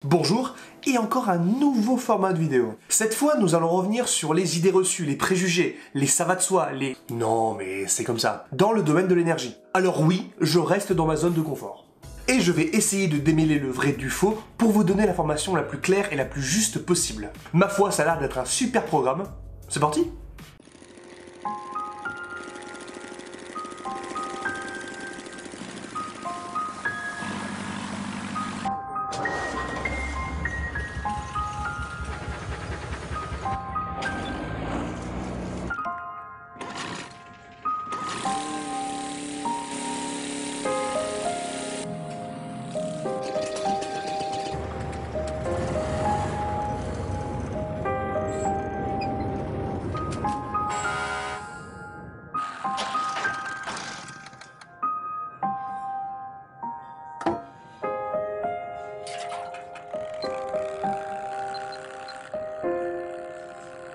Bonjour, et encore un nouveau format de vidéo. Cette fois, nous allons revenir sur les idées reçues, les préjugés, les ça va de soi, les « non mais c'est comme ça » dans le domaine de l'énergie. Alors oui, je reste dans ma zone de confort. Et je vais essayer de démêler le vrai du faux pour vous donner l'information la plus claire et la plus juste possible. Ma foi, ça a l'air d'être un super programme. C'est parti ?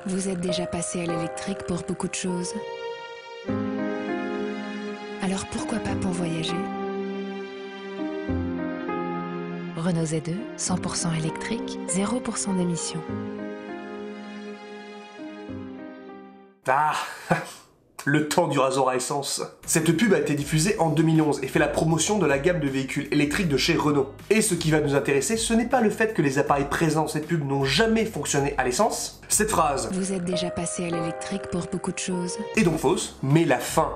Vous êtes déjà passé à l'électrique pour beaucoup de choses. Alors pourquoi pas pour voyager? Renault Z2, 100% électrique, 0% d'émissions. Ah, le temps du rasoir à essence. Cette pub a été diffusée en 2011 et fait la promotion de la gamme de véhicules électriques de chez Renault. Et ce qui va nous intéresser, ce n'est pas le fait que les appareils présents dans cette pub n'ont jamais fonctionné à l'essence. Cette phrase Vous êtes déjà passé à l'électrique pour beaucoup de choses. est donc fausse, mais la fin,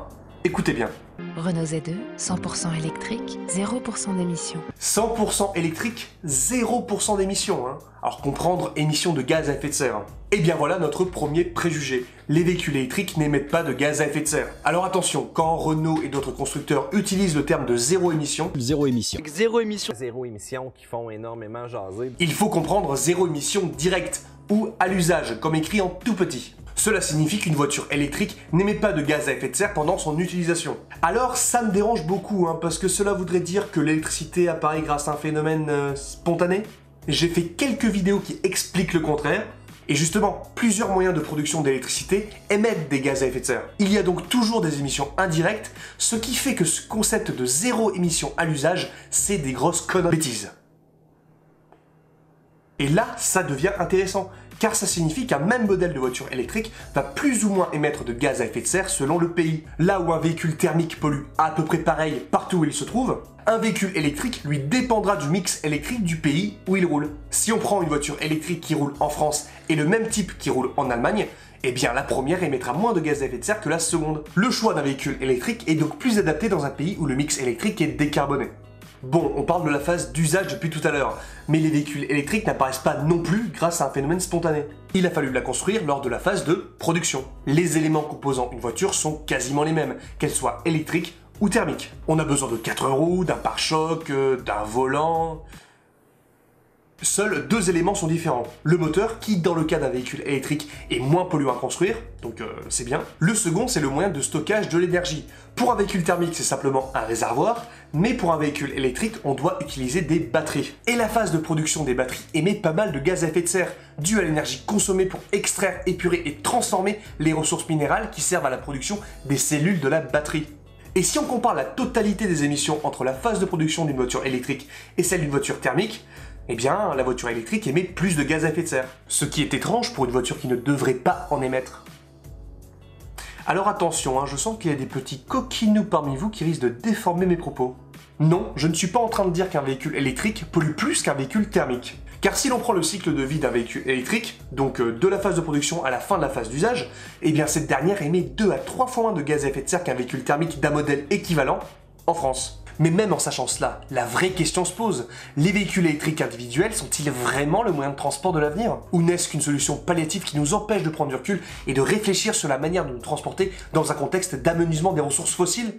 écoutez bien. Renault Z2, 100% électrique, 0% d'émissions. 100% électrique, 0% d'émissions, hein. Alors comprendre émissions de gaz à effet de serre. Et bien voilà notre premier préjugé. Les véhicules électriques n'émettent pas de gaz à effet de serre. Alors attention, quand Renault et d'autres constructeurs utilisent le terme de zéro émission, Zéro émission. Zéro émission qui font énormément jaser. il faut comprendre zéro émission directe ou à l'usage, comme écrit en tout petit. Cela signifie qu'une voiture électrique n'émet pas de gaz à effet de serre pendant son utilisation. Alors ça me dérange beaucoup, hein, parce que cela voudrait dire que l'électricité apparaît grâce à un phénomène spontané. J'ai fait quelques vidéos qui expliquent le contraire, et justement, plusieurs moyens de production d'électricité émettent des gaz à effet de serre. Il y a donc toujours des émissions indirectes, ce qui fait que ce concept de zéro émission à l'usage, c'est des grosses conneries bêtises. Et là, ça devient intéressant, car ça signifie qu'un même modèle de voiture électrique va plus ou moins émettre de gaz à effet de serre selon le pays. Là où un véhicule thermique pollue à peu près pareil partout où il se trouve, un véhicule électrique lui dépendra du mix électrique du pays où il roule. Si on prend une voiture électrique qui roule en France et le même type qui roule en Allemagne, eh bien la première émettra moins de gaz à effet de serre que la seconde. Le choix d'un véhicule électrique est donc plus adapté dans un pays où le mix électrique est décarboné. Bon, on parle de la phase d'usage depuis tout à l'heure, mais les véhicules électriques n'apparaissent pas non plus grâce à un phénomène spontané. Il a fallu la construire lors de la phase de production. Les éléments composant une voiture sont quasiment les mêmes, qu'elles soient électriques ou thermiques. On a besoin de 4 roues, d'un pare-choc, d'un volant... Seuls deux éléments sont différents. Le moteur, qui dans le cas d'un véhicule électrique est moins polluant à construire, donc c'est bien. Le second, c'est le moyen de stockage de l'énergie. Pour un véhicule thermique, c'est simplement un réservoir, mais pour un véhicule électrique, on doit utiliser des batteries. Et la phase de production des batteries émet pas mal de gaz à effet de serre, dû à l'énergie consommée pour extraire, épurer et transformer les ressources minérales qui servent à la production des cellules de la batterie. Et si on compare la totalité des émissions entre la phase de production d'une voiture électrique et celle d'une voiture thermique, eh bien, la voiture électrique émet plus de gaz à effet de serre. Ce qui est étrange pour une voiture qui ne devrait pas en émettre. Alors attention, hein, je sens qu'il y a des petits coquinous parmi vous qui risquent de déformer mes propos. Non, je ne suis pas en train de dire qu'un véhicule électrique pollue plus qu'un véhicule thermique. Car si l'on prend le cycle de vie d'un véhicule électrique, donc de la phase de production à la fin de la phase d'usage, eh bien cette dernière émet 2 à 3 fois moins de gaz à effet de serre qu'un véhicule thermique d'un modèle équivalent en France. Mais même en sachant cela, la vraie question se pose. Les véhicules électriques individuels sont-ils vraiment le moyen de transport de l'avenir? Ou n'est-ce qu'une solution palliative qui nous empêche de prendre du recul et de réfléchir sur la manière de nous transporter dans un contexte d'amenuisement des ressources fossiles?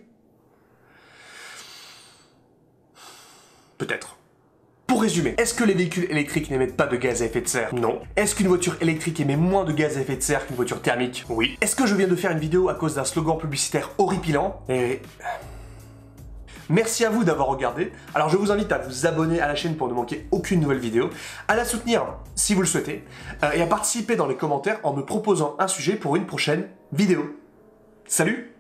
Peut-être. Pour résumer, est-ce que les véhicules électriques n'émettent pas de gaz à effet de serre? Non. Est-ce qu'une voiture électrique émet moins de gaz à effet de serre qu'une voiture thermique? Oui. Est-ce que je viens de faire une vidéo à cause d'un slogan publicitaire horripilant? Merci à vous d'avoir regardé. Alors je vous invite à vous abonner à la chaîne pour ne manquer aucune nouvelle vidéo, à la soutenir si vous le souhaitez, et à participer dans les commentaires en me proposant un sujet pour une prochaine vidéo. Salut!